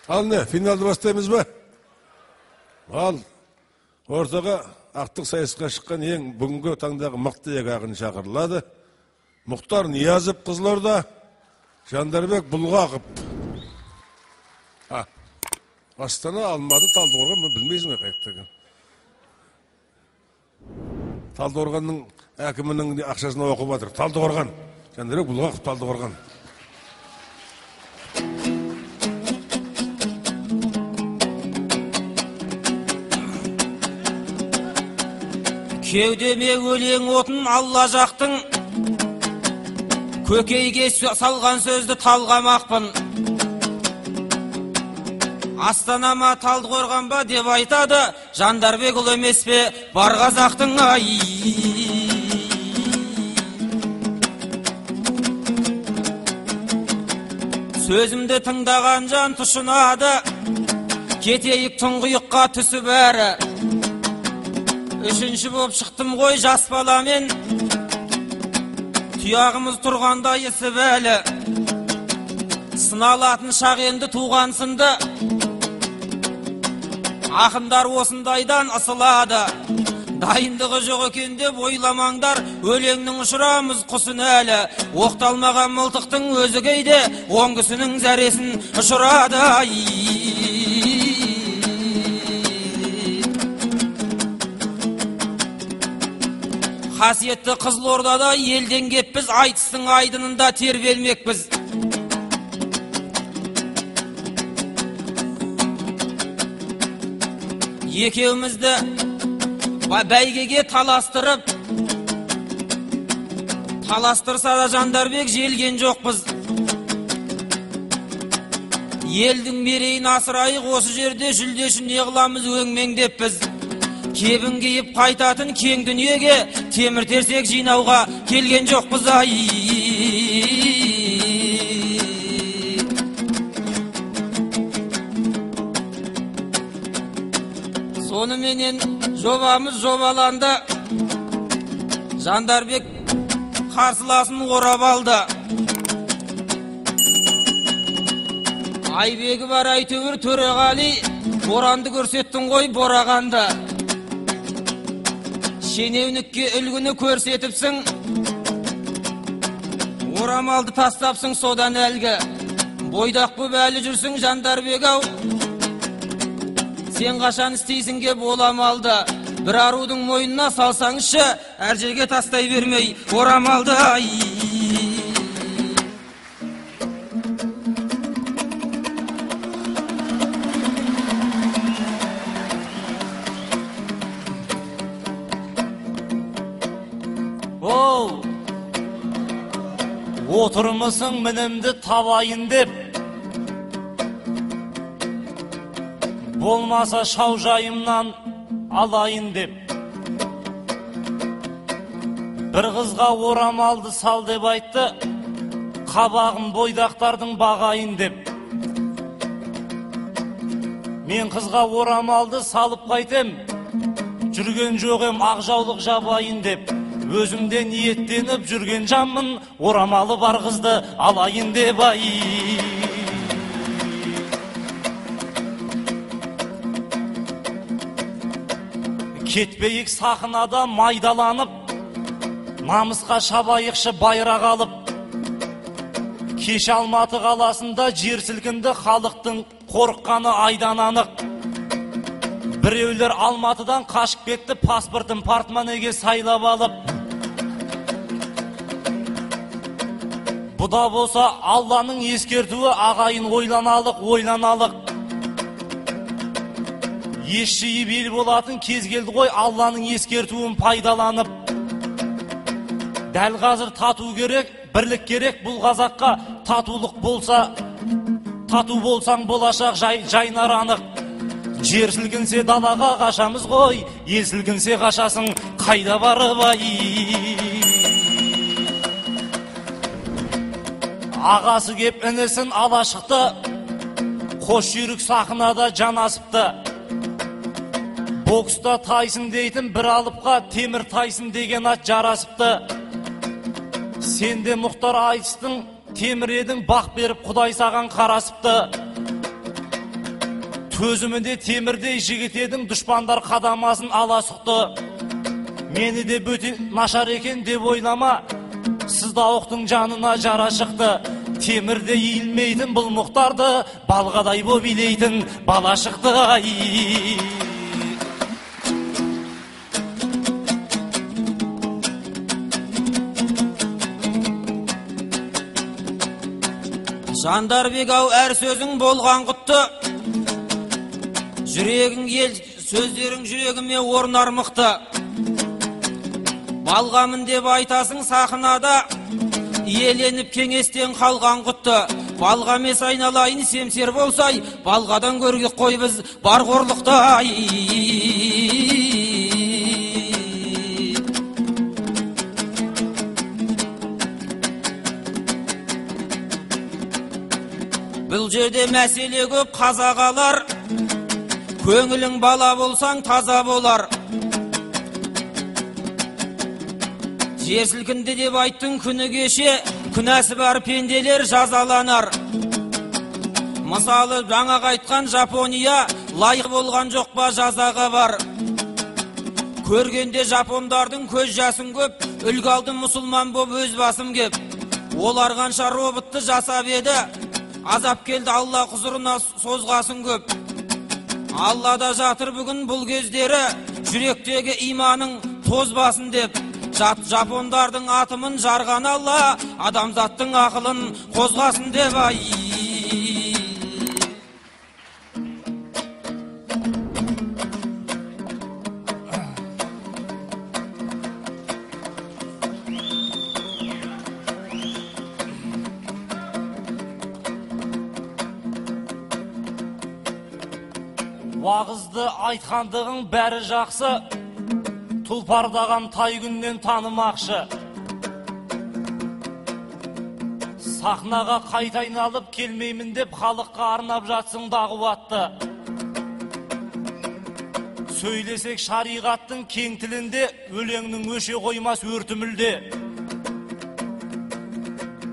Al ne? Finalde бастаймыз ба? Al. Ортаға ақтық сайысқа шыққан ең бүгінгі таңдағы мықты екі ақын шақырылады. Мұхтар Ниязов Қызылорда, Жандарбек Бұлғақов. Астана, Алматы, Талдықорған, білмейсің ғой қайықтағы. Талдықорғанның әкімінің ақшасына оқып жатыр. Талдықорған. Жандарбек Бұлғақов, Талдықорған. Кеудеме өлең отын алла жақтың, көкейге салған сөзді талғамақпын. Астанама Талдықорған ба деп айтады, Жандарбек ұл емес пе бар қазақтың ай. Сөзімді тыңдаған жан тұшынады, кетейік тұңғиыққа түсі бәрі. Үшінші боп шықтым ғой жас баламен, тұяғымыз тұрғанда есі бәлі. Сыналатын шақ енді туған сынды, ақындар осындайдан ысылады. Дайындығы жоқ екен деп ойламаңдар, өлеңнің ұшырамыз құсын әлі. Оқталмаған мылтықтың өзі кейде оңгісінің зәресін ұшырады. Қасиетті Қызылордада елден кеппіз, айтыстың айдынында тербелмекпіз. Екеумізді бәйгеге таластырса да Жандарбек желген жоқпыз. Елдің мерейін асырайық, осы жерде жүлдешін неғыламыз өңмеңдеппіз. Кебін киіп қайтатын кең дүниеге темір терсек жинауға келген жоқпыз ай. Соныменен жобамыз жобаланды, Жандарбек қарсыласын орап алды. Айбегі бар әйтеуір Төреғали, боранды көрсеттің ғой борағанды. Шенеунікке үлгіні көрсетіпсің, орамалды тастапсың содан әлгі. Бойдақ көп әлі жүрсің Жандарбек ау, сен қашан істейсің кеп оламалды. Бір арудың мойнына салсаңызшы, әр жерге тастай бермей орамалды ай. Отырмысың мінімді табайын деп, болмаса шаужайымнан алайын деп. Бір қызға орамалды сал деп айтты, қабағын бойдақтардың бағайын деп. Мен қызға орамалды салып қайтем, жүрген жоғым ақжаулық жабайын деп. Өзімде ниеттеніп жүрген жанмын, орамалы бар қызды алайын деп ай. Кетпейік сахнада майдаланып, намысқа шабайықшы байрақ алып. Кеш Алматы қаласында жер сілкінді, халықтың қорыққаны айдан анық. Біреулер Алматыдан қашып кетті, паспортын портмонеге сайлап алып. Бұда болса Алланың ескертуі, ағайын ойланалық. Еш жиып ел болатын кез келді ғой, Алланың ескертуін пайдаланып. Дәл қазір тату керек, бірлік керек бұл қазаққа. Тату болсаң болашақ жайнар анық. Жер сілкінсе далаға қашамыз ғой, ел сілкінсе қашасың қайда барып ай. Ағасы кеп інісін ала шықты, қош жүйрік сахнада жанасыпты. Бокста Тайсын дейтін бір алыпқа Темір Тайсын деген ат жарасыпты. Сен де Мұхтар айтыстың, темір едің, бақ беріп Құдай саған қарасыпты. Көзімінде темірдей жігіт едің, дұшпандар қадамасын ала сұқты. Мені де бөте нашар екен деп ойлама, сыздауықтың жанына жара шықты. Темірде иілмейтін бұл Мұхтарды, балғадай боп илейтін бала шықты. Жандарбек ау, әр сөзің болған құтты, жүрегің ел, сөздерің жүрегіме орнар мықты. Балғамын деп айтасың сахнада, еленіп кеңестен қалған құтты. Балға емес айналайын семсер болсай, балғадан көргек қой біз бар қорлықта. Бұл жерде мәселе көп, қазағалар, көңілің бала болсаң таза болар. Жер сілкінді деп айттың күні кеше, күнәсі бар пенделер жазаланар. Мысалы жаңа айтқан Жапония лайық болған жоқ па жазаға бар. Көргенде жапондардың көз жасын көп, үлгі алдым мұсылман боп өз басым кеп. Олар қанша роботты жасап еді, азап келді Алла құзырына созғасын көп. Аллада жатыр бүгін бұл кездері, жүректегі иманың тозбасын деп. Жапондардың атымын жарған Алла, адамзаттың ақылын қозғасын деп. Уағызды айтқандығың бәрі жақсы, тұлпардаған тай күннен танымақшы. Сахнаға қайта айналып келмеймін деп халыққа арнап жатсың дағуатты. Сөйлесек шариғаттың кең тілінде, өлеңнің өше қоймас өрті мүлде.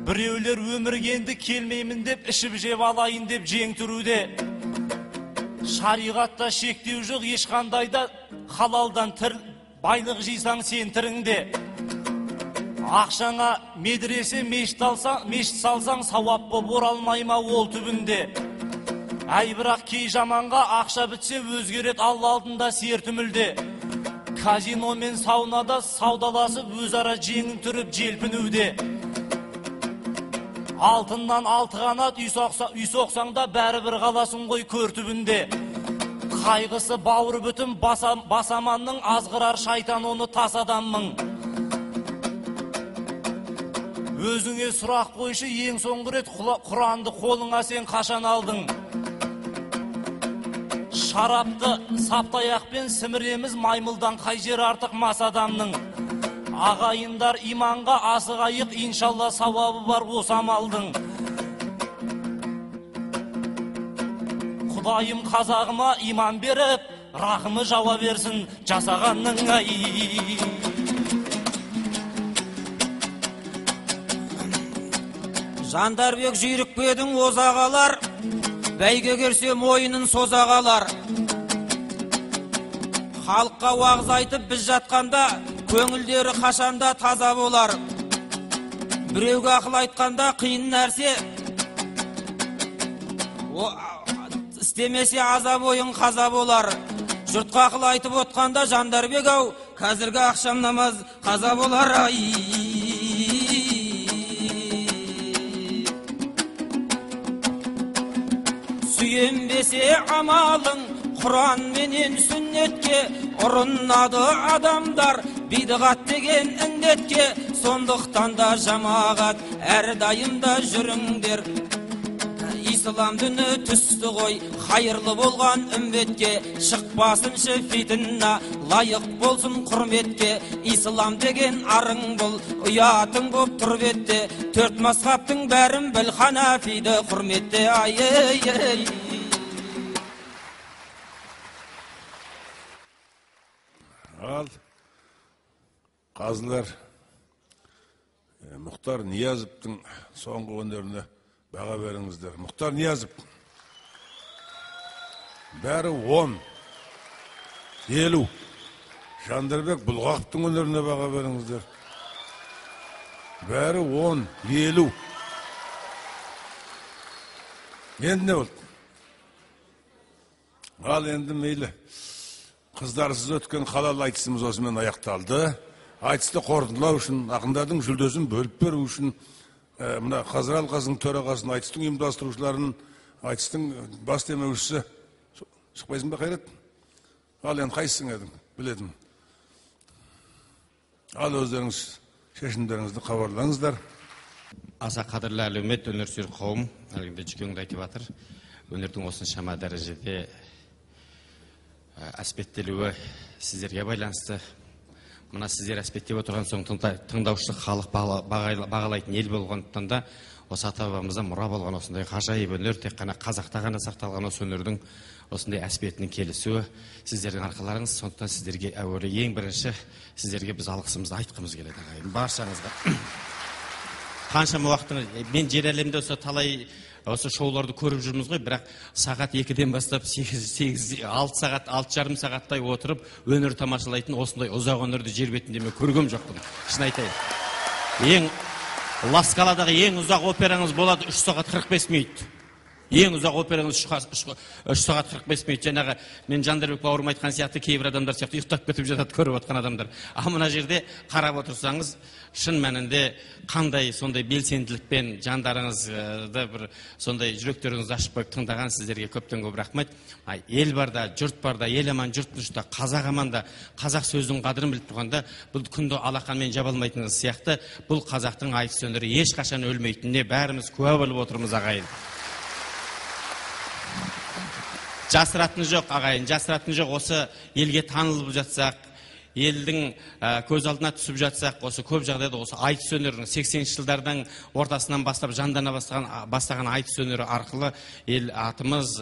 Біреулер өміргенді келмеймін деп, ішіп жеп алайын деп жең тұруде. Шариғатта шектеу жоқ ешқандайда, халалдан байлық жисаң сен тіріңде. Ақшаңа медресе мешіт салсаң, сауап боп оралмай ма ол түбінде. Әй бірақ кей жаманға ақша бітсе өзгерет Алла алдында серті мүлде. Казино мен саунада саудаласып өзара жеңін түріп желпінуде. Алтыннан алты қанат үй соқсаңда бәрі бір қаласың ғой көр түбінде. Қайғысы бауыр бүтін басаманның, азғырар шайтан оны тас адамның. Өзіңе сұрақ қойшы ең соңғы рет Құранды қолыңа сен қашан алдың? Шарапты саптаяқпен сіміреміз, маймылдан қай жер артық мас адамның. Ағайындар иманға асығайық, иншалла сауабы бар осы амалдың. Құдайым қазағыма иман беріп, рахымы жауа берсін жасағанның. Жандарбек жүйрік бедің озағалар, бәйге керсе мойынын созағалар. Халыққа уағыз айтып біз жатқанда, көңілдері қашанда таза болар. Біреуге ақыл айтқанда қиын нәрсе, істемесе азап ойын қаза болар. Жұртқа ақыл айтып отқанда Жандарбек ау, қазіргі ақшам намаз қаза болар. Сүйенбесе амалың, Құран менен сүннетке ұрынады адамдар, бидғат деген індетке. Сондықтан да жамағат әрдайымда жүріңдер. Ислам діні түсті ғой, хайырлы болған үмбетке. Шықпасыншы фитінна, лайық болсын құрметке. Ислам деген арың бұл, ұятың боп тұр бетте. Төрт мазхабтың бәрін біл, Ханафиді құрметте. Ал қазылар Мұхтар Ниязовтың соңғы өнеріне баға беріңіздер. Мұхтар Ниязов. Бәрі 10, 50. Жандарбек Бұлғақовтың өнеріне баға беріңіздер. Бәрі 10, 50. Енді не болды? Ал енді мейлі. Қыздарсыз өткен халал айтысымыз осымен аяқталды. Айтысты қорытындылау үшін, ақындардың жүлдесін бөліп беру үшін, мына қазір алқасының төрағасын, айтыстың ұйымдастырушыларын, айтыстың бас демеушісі, шықпайсың ба Қайрат? Ал енді қайсың едің, білетін. Ал өздеріңіз шешімдеріңізді хабарлаңыздар. Аса қадірлі әлеумет, өнерсүйер қауым, әлгінде Жүкеңді айтып жатыр. Өнердің осыншама дәрежеде әспеттелуі сіздерге байланысты. Мына сіздер әспеттеп отырған соң тыңдаушы халық бағалайтын ел болғандықтан да осы ата-бабамыздан мұра болған осындай ғажайып өнер тек қана қазақта ғана сақталған осы өнердің осындай әспетінің келісуі сіздердің арқаларыңыз. Сондықтан сіздерге әуелі ең бірінші сіздерге біз алғысымызды айтқымыз келеді ағайын, баршаңызға. Қаншама уақытын мен жер әлемде осы талай осы шоуларды көріп жүрміз ғой, бірақ сағат 2-ден бастап 6-6,5 сағаттай отырып өнер тамашалайтын осындай ұзақ өнерді жер бетінде мен көргем жоқпын. Шын айтайын. Ең Ласкаладағы ең ұзақ операңыз болады 3 сағат 45 минут. Ең ұзақ операңыз 3 сағат 45 минут. Жаңағы мен Жандарбек бауырым айтқан сияқты кейбір адамдар сияқты ұйықтап кетіп жатады көріп отқан адамдар. А мына жерде қарап отырсаңыз, шын мәнінде қандай сондай белсенділікпен жандарыңызды бір сондай жүректеріңізді ашып қойып тыңдаған сіздерге көптен көп рахмет. Ел барда, жұрт барда, ел аман, жұрт тынышта, қазақ аманда, қазақ сөздің қадірін біліп тұрғанда, бұл күнді алақанмен жаба алмайтыныңыз сияқты, бұл қазақтың айтыс өнері ешқашан өлмейтініне бәріміз куә болып отырмыз ағайын. Жасыратыны жоқ ағайын, жасыратыны жоқ. Осы елге танылып жатсақ, елдің көз алдына түсіп жатсақ, осы көп жағдайда осы айтыс өнерінің 80 жылдардан ортасынан бастап жандана бастаған айтыс өнері арқылы ел атымыз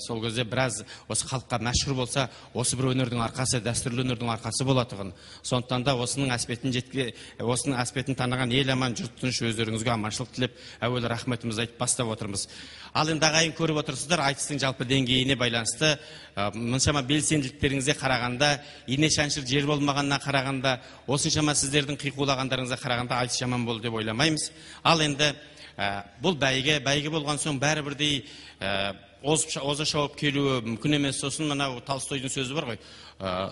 сол кезде біраз осы халыққа мәшһүр болса, осы бір өнердің арқасы, дәстүрлі өнердің арқасы болатығын. Сондықтан да осының әспетін таныған ел аман, жұрт тыныш, өздеріңізге аманшылық тілеп, әуелі рахметімізді айтып бастап отырмыз. Ал енді ағайын көріп отырсыздар, айтыстың жалпы деңгейіне байланысты мұншама белсенділіктеріңізге қарағанда, ине шаншыр жер болмағанына қарағанда, осыншама сіздердің қиқулағандарыңызға қарағанда айтыс жаман болды деп ойламаймыз. Ал енді бұл бәйге болған соң бәрі бірдей оза шауып келуі мүмкін емес. Сосын мынау Толстойдың сөзі бар ғой,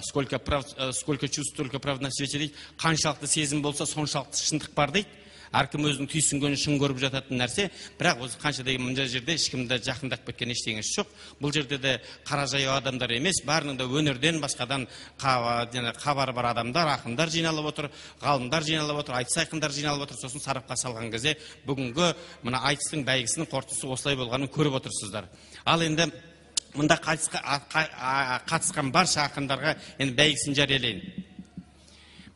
сколько чувств, столько правды на свете дейді. Қаншалықты сезім болса, соншалықты шындық бар дейді. Әркім өзінің түйсінгенін шын көріп жататын нәрсе, бірақ осы қанша деген мұнда жерде ешкімді жақындап кеткен ештеңесі жоқ. Бұл жерде де қара жаяу адамдар емес, барының да өнерден басқадан хабары бар адамдар, ақындар жиналып отыр, ғалымдар жиналып отыр, айтыс айқындар жиналып отыр. Сосын сарапқа салған кезде бүгінгі мына айтыстың бәйгісінің қорытындысы осылай болғанын көріп отырсыздар. Ал енді мұнда қатысқан барша ақындарға енді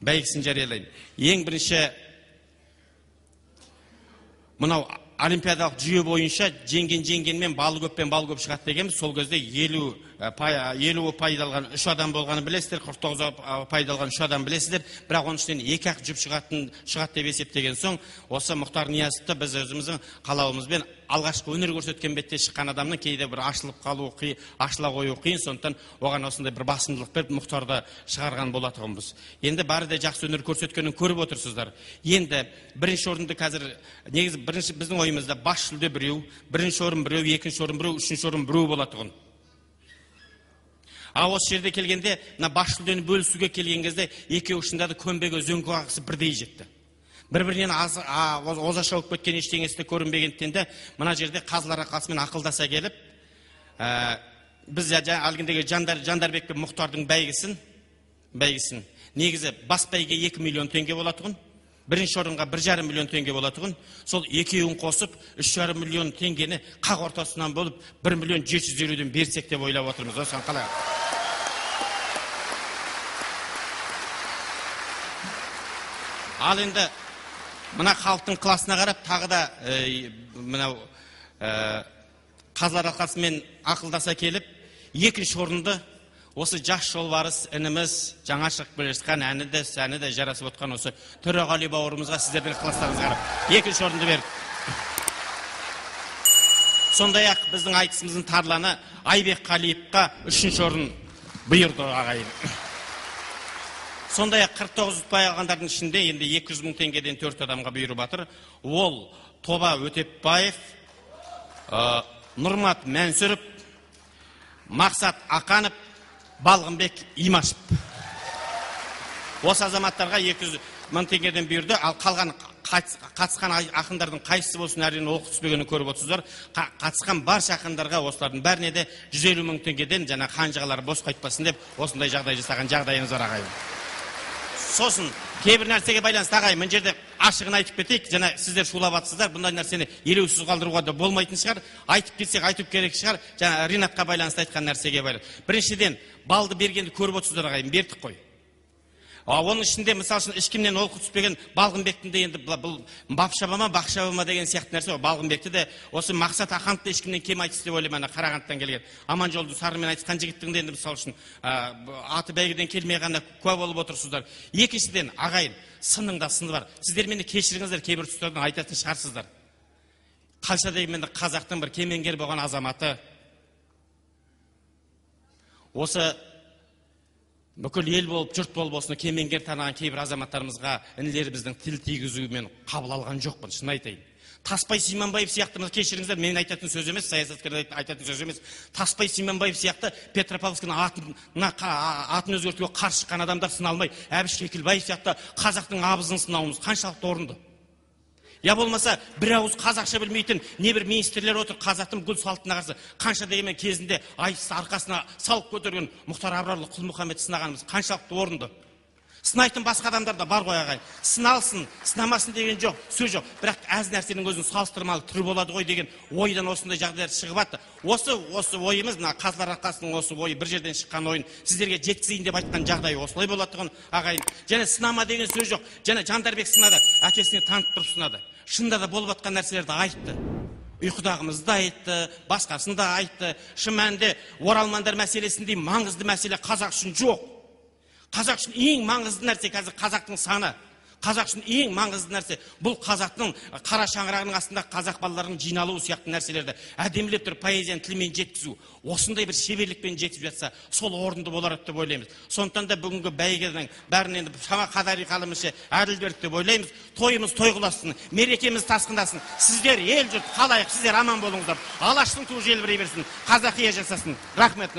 бәйгісін жариялайын. Ең бірінші мынау олимпиадалық жүйе бойынша жеңгенмен балы көп шығады дегенбіз. Сол кезде 50 пайда алған 3 адам болғаны білесіздер, 49 пайда алған 3 адам білесіздер. Бірақ оның ішінен 2-ақ жұп шығады деп есептеген соң, осы Мұхтар Ниязовты біз өзіміздің қалауымызбен алғашқы өнер көрсеткен бетте шыққан адамның кейде бір ашыла қою қиын, сондықтан оған осындай бір басымдылық беріп Мұхтарды шығарған болатығымыз. Енді бәрі де жақсы өнер көрсеткенін көріп отырсыздар. Енді бірінші орынды қазір негізі біздің ойымызда бас жүлде біреу, бірінші орын біреу, екінші орын біреу, үшінші орын біреу болатығын. Осы жерде келгенде, бас жүлдені бөлісуге келген кезде екеуі ішінде де көмбеге үзеңгі қағысы бірдей жетті. Бір-бірінен оза шауып кеткен ештеңесі де көрінбегендіктен де мына жерде қазылар алқасымен ақылдаса келіп, біз әлгіндегі Жандарбек пен Мұхтардың бәйгісін негізі бас бәйге 2 миллион теңге болатығын, бірінші орынға 1,5 миллион теңге болатығын, сол екеуін қосып 3,5 миллион теңгені қақ ортасынан болып 1 миллион 750-ден берсек деп ойлап отырмыз. Осыған қалай? Ал енді мына халықтың классына қарап, тағы да мынау қазылар алқасымен ақылдаса келіп, екінші орынды осы жас жолбарыс ініміз жаңа шығып келе жатқан әні де жарасып отқан осы Төреғали бауырымызға сіздердің ықыластарыңызға қарап екінші орынды берді. Сондай ақ біздің айтысымыздың тарланы Айбек Қалиевқа 3-ші орын бұйырды ағайын. Сондай ақ 49 ұтпай алғандардың ішінде енді 200 мың теңгеден 4 адамға бұйырып жатыр. Ол Тоба Өтепбаев, Нұрмат Мәнсүріп, Мақсат Ақанов, Балғынбек Имашев. Осы азаматтарға 200 мың теңгеден бұйырды. Ал қалған қатысқан ақындардың қайсысы болсын әрине оқып түспегенін көріп отырсыздар. Қатысқан барша ақындарға осылардың бәріне де 150 мың теңгеден жаңа қанжығалары бос қайтпасын деп осындай жағдай жасаған жағдайымыз бар ағайын. Сосын кейбір нәрсеге байланысты ағайын, мына жерде ашығын айтып кетейік. Жаңа сіздер шулап жатсыздар, бұндай нәрсені елеусіз қалдыруға да болмайтын шығар. Айтып кетсек айтып керек шығар. Жаңа Ринатқа байланысты айтқан нәрсеге байланысты. Біріншіден, балды бергенді көріп отырсыздар ағайын, бердік қой. Оның ішінде мысалы үшін ешкімнен олқы түспеген Балғынбектің де енді бұл бапшабама, бақшабама деген сияқты нәрсе. Балғынбекті де осы Мақсат Ақановты ешкімнен кем айтыс деп ойлаймын, Қарағандыдан келген. Аманжолды Сарымен айтысқан жігіттің де енді мысалы үшін аты бәйгеден келмей ғана куә болып отырсыздар. Екіншіден, ағайын, сынның да сыны бар. Сіздер мені кешіріңіздер, кейбір тұстардан айтатын шығарсыздар. Қанша дегенмен қазақтың бір кемеңгер болған азаматы осы бүкіл ел болып, жұрт болып осыны кемеңгер таныған кейбір азаматтарымызға інілеріміздің тіл тигізуімен қабыл алған жоқпын, шын айтайын. Таспай Симанбаев сияқты, кешіріңіздер, менің айтатын сөз емес, саясаткер айтатын сөз емес. Таспай Симанбаев сияқты Петропавловскінің атын өзгертуге қарсы шыққан адамдар сыналмай, Әбіш Кекілбаев сияқты қазақтың абызын сынауымыз қаншалықты орынды. Я болмаса, бір ауыз қазақша білмейтін небір министрлер отыр қазақтың гүл салтына қарсы. Қанша дегенмен кезінде айтыс арқасына салып көтерген Мұхтар Абрарлы Құл-Мұхаммед сынағанымыз қаншалықты орынды. Сынайтын басқа адамдар да бар ғой ағайын. Сыналсын, сынамасын деген жоқ, сөз жоқ. Бірақ әз нәрсенің өзінің салыстырмалы түрі болады ғой деген ойдан осындай жағдайлар шығып жатты. Осы ойымыз, қазылар алқасының осы ойы, бір жерден шыққан ойын сіздерге жеткізейін деп айтқан жағдай осылай болатұғын ағайын. Және сынама деген сөз жоқ. Және Жандарбек сынады, әкесіне танып тұрып сынады. Шында да болып жатқан нәрселерді айтты. Ұйқыдағымызды айтты, басқасын да айтты. Шын мәнінде оралмандар мәселесіндей маңызды мәселе қазақ үшін жоқ. Қазақ үшін ең маңызды нәрсе қазір қазақтың саны. Қазақ үшін ең маңызды нәрсе бұл қазақтың қара шаңырағының астында қазақ балаларының жиналуы сияқты нәрселерді әдемілеп тұрып поэзияның тілімен жеткізу. Осындай бір шеберлікпен жетіп жатса, сол орынды болар деп ойлаймыз. Сондықтан да бүгінгі бәйгенің бәрін енді шама қадари қалымышы әділ берді деп ойлаймыз. Тойымыз тойғыласын, мерекеміз тасқындасын. Сіздер ел жұрт қалайық, сіздер аман болыңыздар. Алаштың туы желбірей берсін, қазақия жасасын. Рахмет.